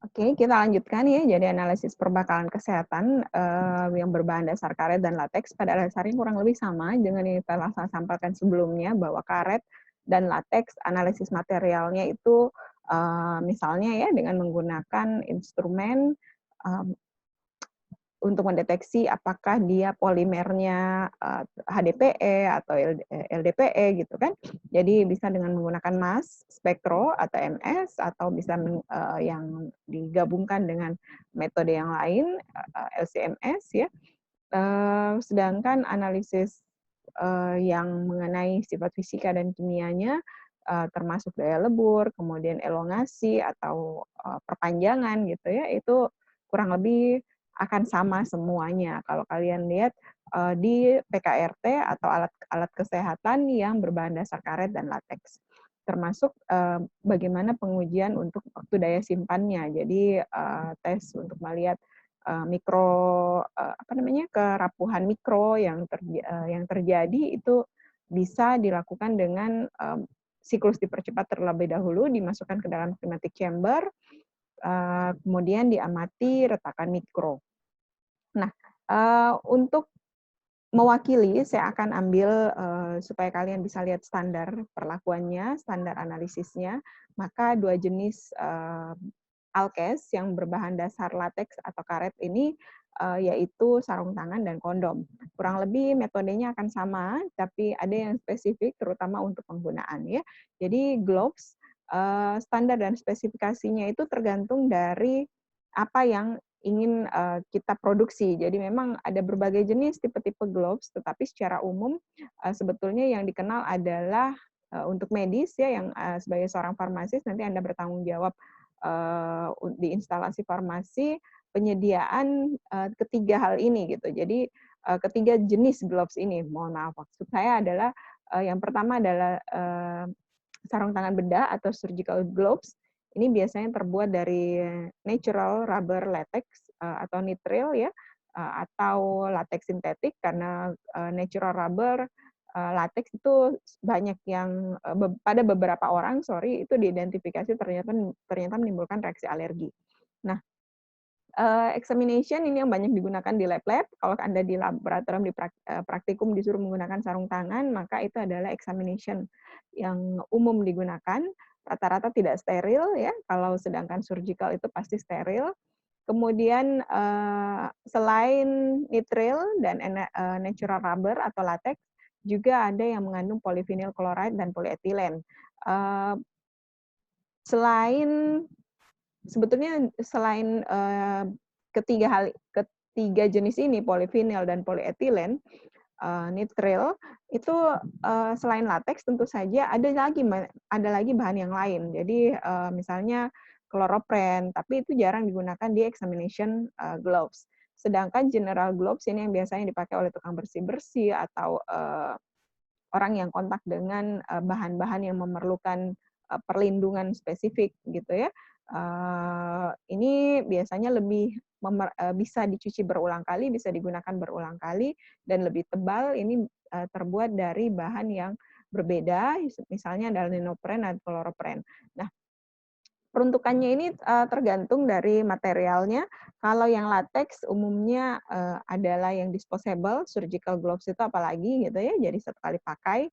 Oke, kita lanjutkan ya. Jadi analisis perbakalan kesehatan yang berbahan dasar karet dan lateks pada dasarnya kurang lebih sama dengan yang telah saya sampaikan sebelumnya, bahwa karet dan lateks analisis materialnya itu misalnya ya dengan menggunakan instrumen untuk mendeteksi apakah dia polimernya HDPE atau LDPE gitu kan. Jadi bisa dengan menggunakan mass spektro atau MS, atau bisa yang digabungkan dengan metode yang lain, LC-MS ya. Sedangkan analisis yang mengenai sifat fisika dan kimianya, termasuk daya lebur, kemudian elongasi atau perpanjangan gitu ya, itu kurang lebih akan sama semuanya. Kalau kalian lihat di PKRT atau alat-alat kesehatan yang berbahan dasar karet dan lateks, termasuk bagaimana pengujian untuk waktu daya simpannya. Jadi tes untuk melihat kerapuhan mikro yang terjadi itu bisa dilakukan dengan siklus dipercepat terlebih dahulu, dimasukkan ke dalam climatic chamber, kemudian diamati retakan mikro. Nah, untuk mewakili, saya akan ambil supaya kalian bisa lihat standar perlakuannya, standar analisisnya, maka dua jenis alkes yang berbahan dasar lateks atau karet ini yaitu sarung tangan dan kondom. Kurang lebih metodenya akan sama, tapi ada yang spesifik terutama untuk penggunaan ya. Jadi gloves standar dan spesifikasinya itu tergantung dari apa yang ingin kita produksi. Jadi memang ada berbagai jenis tipe-tipe gloves, tetapi secara umum sebetulnya yang dikenal adalah untuk medis ya, yang sebagai seorang farmasis nanti Anda bertanggung jawab di instalasi farmasi penyediaan ketiga hal ini gitu. Jadi ketiga jenis gloves ini, mohon maaf maksud saya adalah yang pertama adalah sarung tangan bedah atau surgical gloves. Ini biasanya terbuat dari natural rubber latex atau nitril ya, atau latex sintetik, karena natural rubber latex itu banyak yang pada beberapa orang itu diidentifikasi ternyata menimbulkan reaksi alergi. Nah, examination ini yang banyak digunakan di lab-lab. Kalau Anda di laboratorium, di praktikum disuruh menggunakan sarung tangan, maka itu adalah examination yang umum digunakan. Rata-rata tidak steril ya, kalau sedangkan surgical itu pasti steril. Kemudian selain nitril dan natural rubber atau latex, juga ada yang mengandung polyvinyl chloride dan polyethylene. Selain ketiga jenis ini, polyvinyl dan polyethylene, nitril itu selain latex tentu saja ada lagi bahan yang lain. Jadi misalnya kloropren, tapi itu jarang digunakan di examination gloves. Sedangkan general gloves ini yang biasanya dipakai oleh tukang bersih-bersih atau orang yang kontak dengan bahan-bahan yang memerlukan perlindungan spesifik gitu ya. Ini biasanya lebih bisa dicuci berulang kali, bisa digunakan berulang kali, dan lebih tebal. Ini terbuat dari bahan yang berbeda, misalnya adalah neopren dan kloropren. Nah, peruntukannya ini tergantung dari materialnya. Kalau yang latex umumnya adalah yang disposable, surgical gloves itu apalagi gitu ya, jadi satu kali pakai.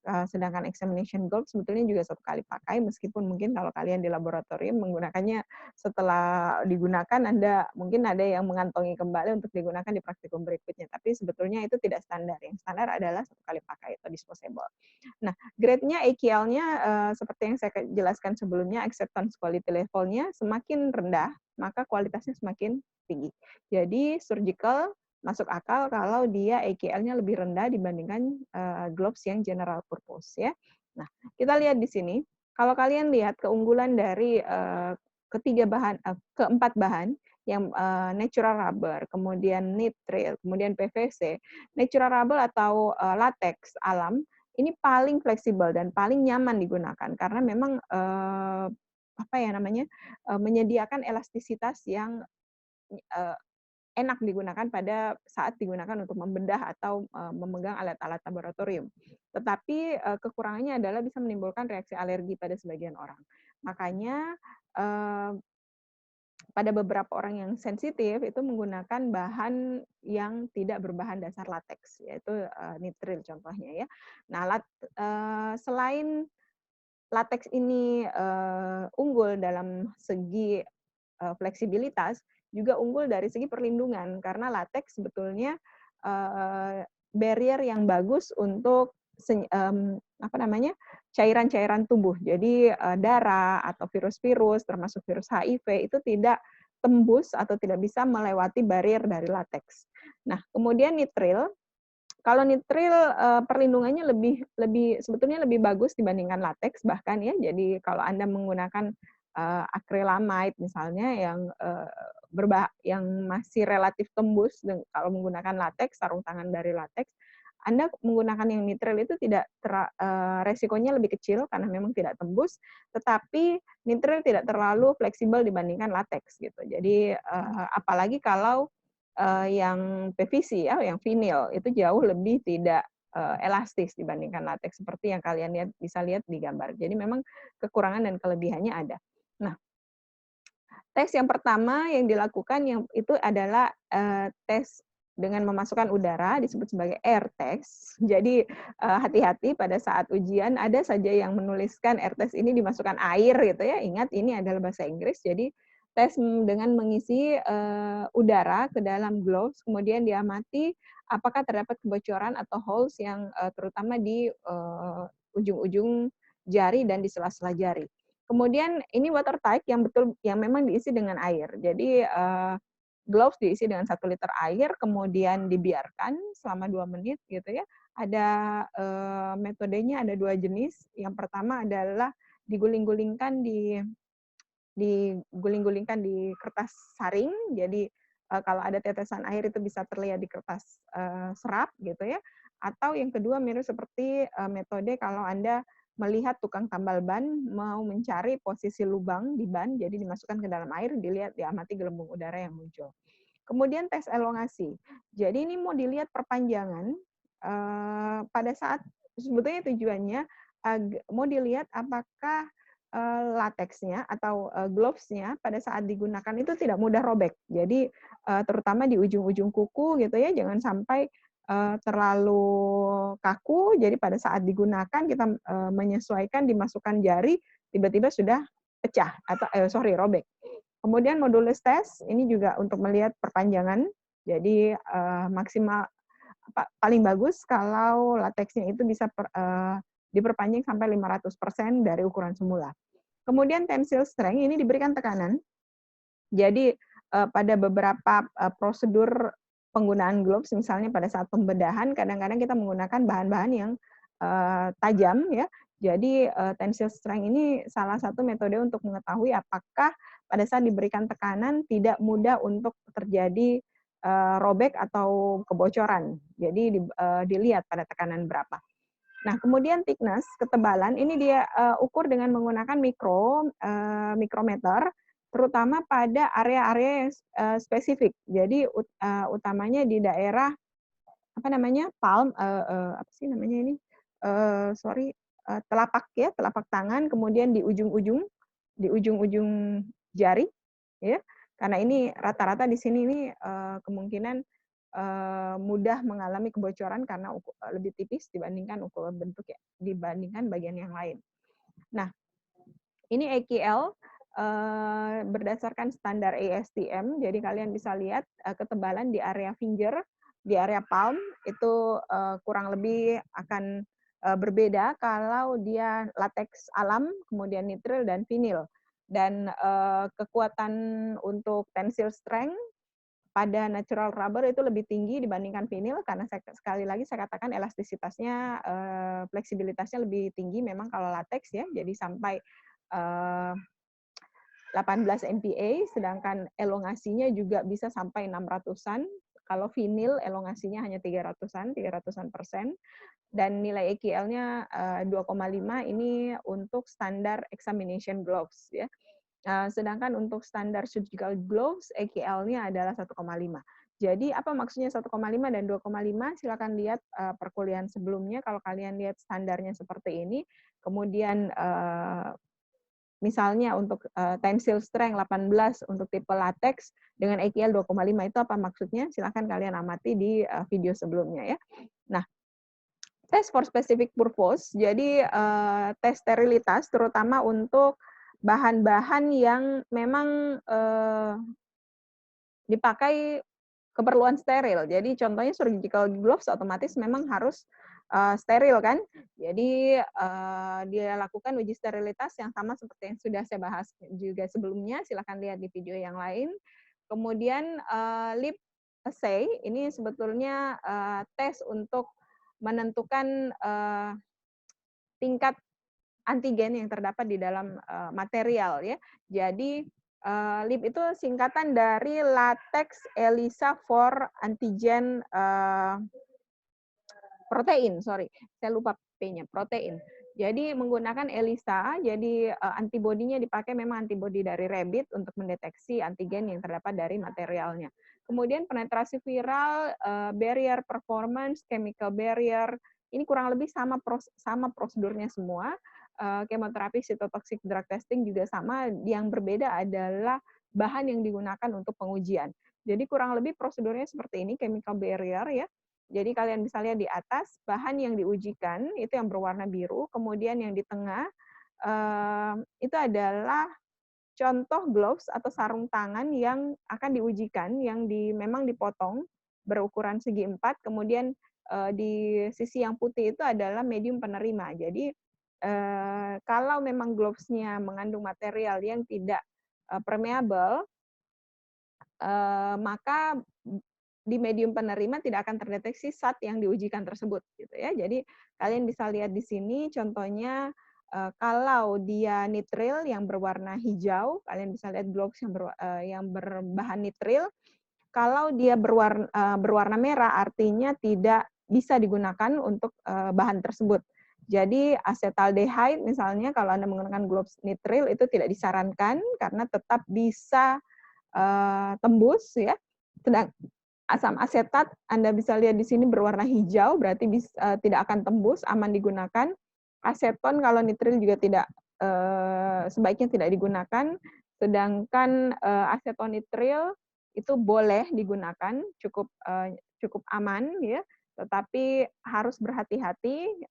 Sedangkan examination gloves sebetulnya juga satu kali pakai, meskipun mungkin kalau kalian di laboratorium menggunakannya setelah digunakan, Anda mungkin ada yang mengantongi kembali untuk digunakan di praktikum berikutnya. Tapi sebetulnya itu tidak standar. Yang standar adalah satu kali pakai atau disposable. Nah, grade-nya AQL-nya seperti yang saya jelaskan sebelumnya, acceptance quality level-nya semakin rendah, maka kualitasnya semakin tinggi. Jadi surgical masuk akal kalau dia AQL-nya lebih rendah dibandingkan gloves yang general purpose ya. Nah, kita lihat di sini, kalau kalian lihat keunggulan dari keempat bahan yang natural rubber, kemudian nitril, kemudian PVC, natural rubber atau latex alam ini paling fleksibel dan paling nyaman digunakan karena memang menyediakan elastisitas yang enak digunakan pada saat digunakan untuk membedah atau memegang alat-alat laboratorium. Tetapi kekurangannya adalah bisa menimbulkan reaksi alergi pada sebagian orang. Makanya pada beberapa orang yang sensitif itu menggunakan bahan yang tidak berbahan dasar lateks, yaitu nitril contohnya ya. Nah, selain lateks ini unggul dalam segi fleksibilitas, juga unggul dari segi perlindungan karena lateks sebetulnya barrier yang bagus untuk apa namanya, cairan-cairan tubuh. Jadi darah atau virus-virus termasuk virus HIV itu tidak tembus atau tidak bisa melewati barrier dari lateks. Nah, kemudian nitril, kalau nitril perlindungannya lebih lebih sebetulnya lebih bagus dibandingkan lateks bahkan ya. Jadi kalau Anda menggunakan akrilamid misalnya yang masih relatif tembus kalau menggunakan lateks, sarung tangan dari lateks, Anda menggunakan yang nitril itu tidak resikonya lebih kecil karena memang tidak tembus, tetapi nitril tidak terlalu fleksibel dibandingkan lateks gitu. Jadi apalagi kalau yang PVC ya, yang vinil itu jauh lebih tidak elastis dibandingkan lateks seperti yang kalian bisa lihat di gambar. Jadi memang kekurangan dan kelebihannya ada. Nah, tes yang pertama yang dilakukan yang itu adalah tes dengan memasukkan udara disebut sebagai air test. Jadi hati-hati pada saat ujian ada saja yang menuliskan air test ini dimasukkan air gitu ya. Ingat ini adalah bahasa Inggris. Jadi tes dengan mengisi udara ke dalam gloves, kemudian diamati apakah terdapat kebocoran atau holes yang terutama di ujung-ujung jari dan di sela-sela jari. Kemudian ini watertight yang memang diisi dengan air. Jadi gloves diisi dengan 1 liter air, kemudian dibiarkan selama 2 menit gitu ya. Ada metodenya ada 2 jenis. Yang pertama adalah diguling-gulingkan di kertas saring. Jadi kalau ada tetesan air itu bisa terlihat di kertas serap gitu ya. Atau yang kedua mirip seperti metode kalau Anda melihat tukang tambal ban mau mencari posisi lubang di ban, jadi dimasukkan ke dalam air, diamati gelembung udara yang muncul. Kemudian tes elongasi. Jadi ini mau dilihat perpanjangan pada saat sebetulnya tujuannya mau dilihat apakah lateksnya atau gloves-nya pada saat digunakan itu tidak mudah robek. Jadi terutama di ujung-ujung kuku gitu ya, jangan sampai terlalu kaku. Jadi pada saat digunakan kita menyesuaikan dimasukkan jari tiba-tiba sudah pecah atau robek. Kemudian modulus test ini juga untuk melihat perpanjangan. Jadi maksimal paling bagus kalau lateksnya itu bisa diperpanjang sampai 500% dari ukuran semula. Kemudian tensile strength ini diberikan tekanan. Jadi pada beberapa prosedur penggunaan gloves, misalnya pada saat pembedahan, kadang-kadang kita menggunakan bahan-bahan yang tajam ya. Jadi tensile strength ini salah satu metode untuk mengetahui apakah pada saat diberikan tekanan tidak mudah untuk terjadi robek atau kebocoran. Jadi dilihat pada tekanan berapa. Nah, kemudian thickness, ketebalan, ini dia ukur dengan menggunakan mikrometer, terutama pada area-area yang spesifik. Jadi utamanya di daerah apa namanya palm, apa sih namanya ini? Telapak ya, telapak tangan, kemudian di ujung-ujung jari, ya. Karena ini rata-rata di sini ini kemungkinan mudah mengalami kebocoran karena lebih tipis dibandingkan ukuran bentuk ya, dibandingkan bagian yang lain. Nah, ini AQL berdasarkan standar ASTM, jadi kalian bisa lihat ketebalan di area finger, di area palm itu kurang lebih akan berbeda kalau dia lateks alam, kemudian nitril dan vinil. Dan kekuatan untuk tensile strength pada natural rubber itu lebih tinggi dibandingkan vinil karena sekali lagi saya katakan elastisitasnya, fleksibilitasnya lebih tinggi memang kalau latex ya, jadi sampai 18 MPa, sedangkan elongasinya juga bisa sampai 600-an. Kalau vinil elongasinya hanya 300-an persen, dan nilai AQL-nya 2,5 ini untuk standar examination gloves ya. Sedangkan untuk standar surgical gloves AQL-nya adalah 1,5. Jadi apa maksudnya 1,5 dan 2,5? Silakan lihat perkuliahan sebelumnya kalau kalian lihat standarnya seperti ini. Kemudian misalnya untuk tensile strength 18 untuk tipe latex dengan EKL 2,5 itu apa maksudnya? Silahkan kalian amati di video sebelumnya ya. Nah, tes for specific purpose, jadi tes sterilitas terutama untuk bahan-bahan yang memang dipakai keperluan steril. Jadi contohnya surgical gloves otomatis memang harus steril kan. Jadi dia lakukan uji sterilitas yang sama seperti yang sudah saya bahas juga sebelumnya. Silahkan lihat di video yang lain. Kemudian lip assay ini sebetulnya tes untuk menentukan tingkat antigen yang terdapat di dalam material ya. Jadi lip itu singkatan dari latex ELISA for antigen protein, sorry, saya lupa P-nya, protein. Jadi menggunakan ELISA, jadi antibodinya dipakai memang antibodi dari rabbit untuk mendeteksi antigen yang terdapat dari materialnya. Kemudian penetrasi viral, barrier performance, chemical barrier, ini kurang lebih sama prosedurnya semua. Kemoterapi, cytotoxic drug testing juga sama, yang berbeda adalah bahan yang digunakan untuk pengujian. Jadi kurang lebih prosedurnya seperti ini, chemical barrier ya. Jadi kalian bisa lihat di atas, bahan yang diujikan itu yang berwarna biru, kemudian yang di tengah itu adalah contoh gloves atau sarung tangan yang akan diujikan, yang memang dipotong berukuran segi 4, kemudian di sisi yang putih itu adalah medium penerima. Jadi kalau memang gloves-nya mengandung material yang tidak permeable, maka di medium penerima tidak akan terdeteksi zat yang diujikan tersebut, gitu ya. Jadi kalian bisa lihat di sini contohnya kalau dia nitril yang berwarna hijau, kalian bisa lihat gloves yang berbahan nitril. Kalau dia berwarna merah, artinya tidak bisa digunakan untuk bahan tersebut. Jadi acetaldehyde misalnya kalau Anda menggunakan gloves nitril itu tidak disarankan karena tetap bisa tembus ya. Sedang asam asetat Anda bisa lihat di sini berwarna hijau, berarti tidak akan tembus, aman digunakan. Aseton kalau nitril juga sebaiknya tidak digunakan. Sedangkan asetonitril itu boleh digunakan, cukup aman ya. Tetapi harus berhati-hati,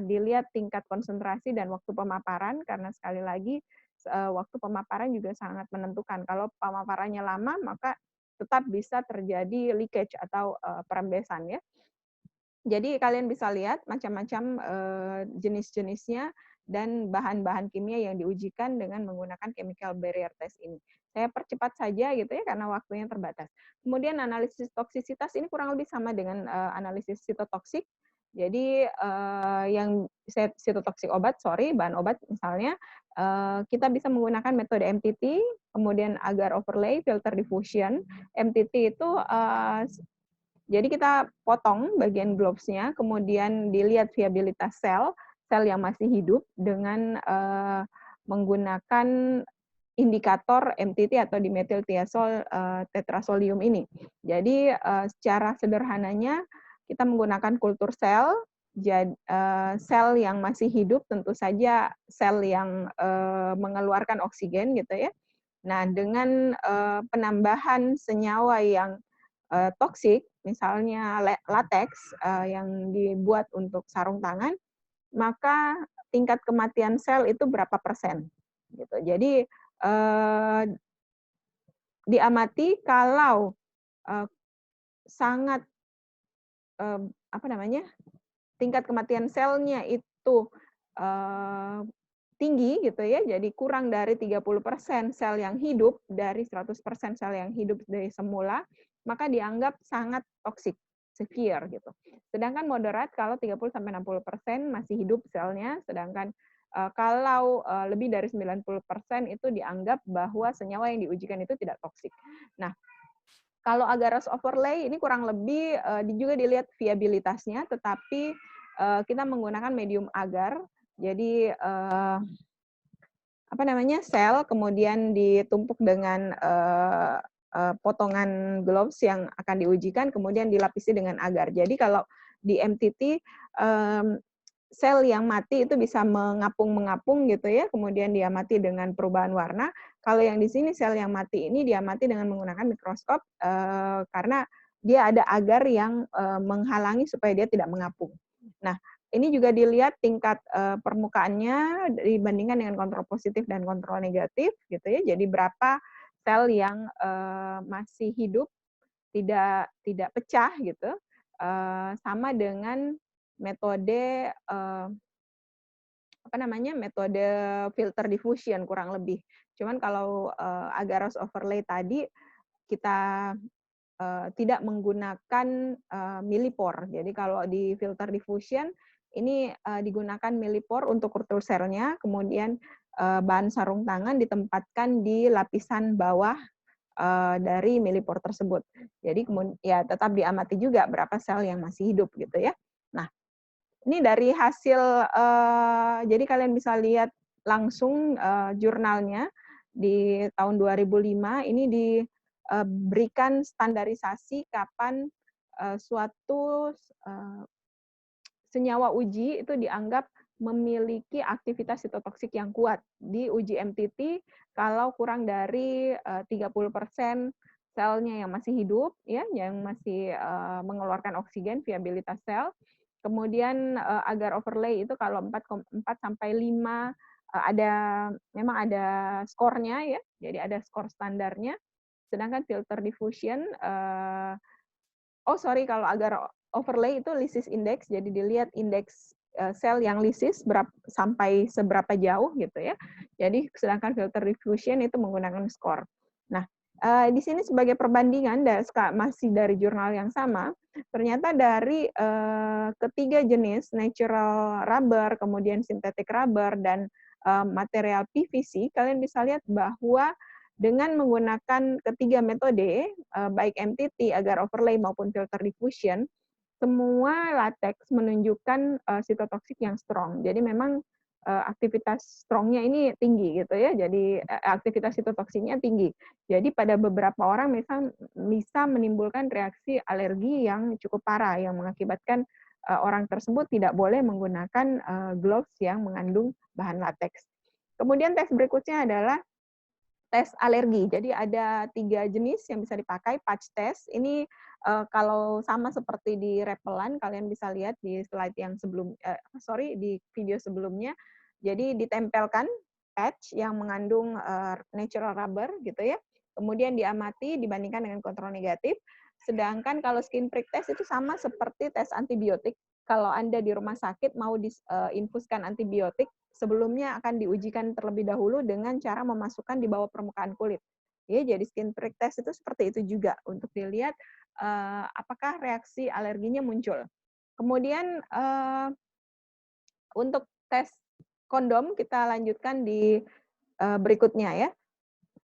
dilihat tingkat konsentrasi dan waktu pemaparan karena sekali lagi waktu pemaparan juga sangat menentukan. Kalau pemaparannya lama, maka tetap bisa terjadi leakage atau perembesan ya. Jadi kalian bisa lihat macam-macam jenis-jenisnya dan bahan-bahan kimia yang diujikan dengan menggunakan chemical barrier test ini. Saya percepat saja gitu ya karena waktunya terbatas. Kemudian analisis toksisitas ini kurang lebih sama dengan analisis sitotoksik. Jadi yang sitotoksik bahan obat misalnya, kita bisa menggunakan metode MTT, kemudian agar overlay, filter diffusion. MTT itu jadi kita potong bagian gloves-nya, kemudian dilihat viabilitas sel yang masih hidup dengan menggunakan indikator MTT atau dimethyl tetrasodium ini. Jadi secara sederhananya kita menggunakan kultur sel, sel yang masih hidup tentu saja sel yang mengeluarkan oksigen gitu ya. Nah, dengan penambahan senyawa yang toksik, misalnya latex yang dibuat untuk sarung tangan, maka tingkat kematian sel itu berapa persen. Gitu. Jadi diamati kalau sangat tingkat kematian selnya itu tinggi gitu ya, jadi kurang dari 30% sel yang hidup dari 100% sel yang hidup dari semula, maka dianggap sangat toksik, severe gitu. Sedangkan moderat kalau 30-60% masih hidup selnya, sedangkan kalau lebih dari 90% itu dianggap bahwa senyawa yang diujikan itu tidak toksik. Nah, kalau agarose overlay ini kurang lebih juga dilihat viabilitasnya, tetapi kita menggunakan medium agar. Jadi sel kemudian ditumpuk dengan potongan gloves yang akan diujikan, kemudian dilapisi dengan agar. Jadi kalau di MTT sel yang mati itu bisa mengapung-mengapung gitu ya, kemudian dia mati dengan perubahan warna. Kalau yang di sini sel yang mati ini dia mati dengan menggunakan mikroskop, karena dia ada agar yang menghalangi supaya dia tidak mengapung. Nah, ini juga dilihat tingkat permukaannya dibandingkan dengan kontrol positif dan kontrol negatif gitu ya. Jadi berapa sel yang masih hidup, tidak pecah gitu, sama dengan metode metode filter diffusion kurang lebih. Cuman kalau agarose overlay tadi kita tidak menggunakan millipore. Jadi kalau di filter diffusion ini digunakan millipore untuk kultur selnya, kemudian bahan sarung tangan ditempatkan di lapisan bawah dari millipore tersebut. Jadi ya tetap diamati juga berapa sel yang masih hidup gitu ya. Nah, ini dari hasil, jadi kalian bisa lihat langsung jurnalnya di tahun 2005 ini diberikan standarisasi kapan suatu senyawa uji itu dianggap memiliki aktivitas sitotoksik yang kuat. Di uji MTT, kalau kurang dari 30% selnya yang masih hidup, ya, yang masih mengeluarkan oksigen, viabilitas sel. Kemudian agar overlay itu kalau 4 sampai 5 memang ada skornya ya, jadi ada skor standarnya. Sedangkan filter diffusion kalau agar overlay itu lysis index, jadi dilihat indeks sel yang lysis sampai seberapa jauh gitu ya. Jadi sedangkan filter diffusion itu menggunakan skor. Nah, di sini sebagai perbandingan masih dari jurnal yang sama, ternyata dari ketiga jenis natural rubber, kemudian synthetic rubber dan material PVC, kalian bisa lihat bahwa dengan menggunakan ketiga metode, baik MTT, agar overlay maupun filter diffusion, semua latex menunjukkan sitotoksik yang strong. Jadi memang aktivitas strongnya ini tinggi gitu ya. Jadi aktivitas sitotoksiknya tinggi. Jadi pada beberapa orang bisa menimbulkan reaksi alergi yang cukup parah yang mengakibatkan orang tersebut tidak boleh menggunakan gloves yang mengandung bahan latex. Kemudian tes berikutnya adalah tes alergi. Jadi ada 3 jenis yang bisa dipakai, patch test. Ini kalau sama seperti di Repelan, kalian bisa lihat di slide yang di video sebelumnya. Jadi ditempelkan patch yang mengandung natural rubber gitu ya. Kemudian diamati dibandingkan dengan kontrol negatif. Sedangkan kalau skin prick test itu sama seperti tes antibiotik. Kalau Anda di rumah sakit mau infuskan antibiotik, sebelumnya akan diujikan terlebih dahulu dengan cara memasukkan di bawah permukaan kulit. Ya, jadi skin prick test itu seperti itu juga untuk dilihat apakah reaksi alerginya muncul. Kemudian untuk tes kondom kita lanjutkan di berikutnya ya.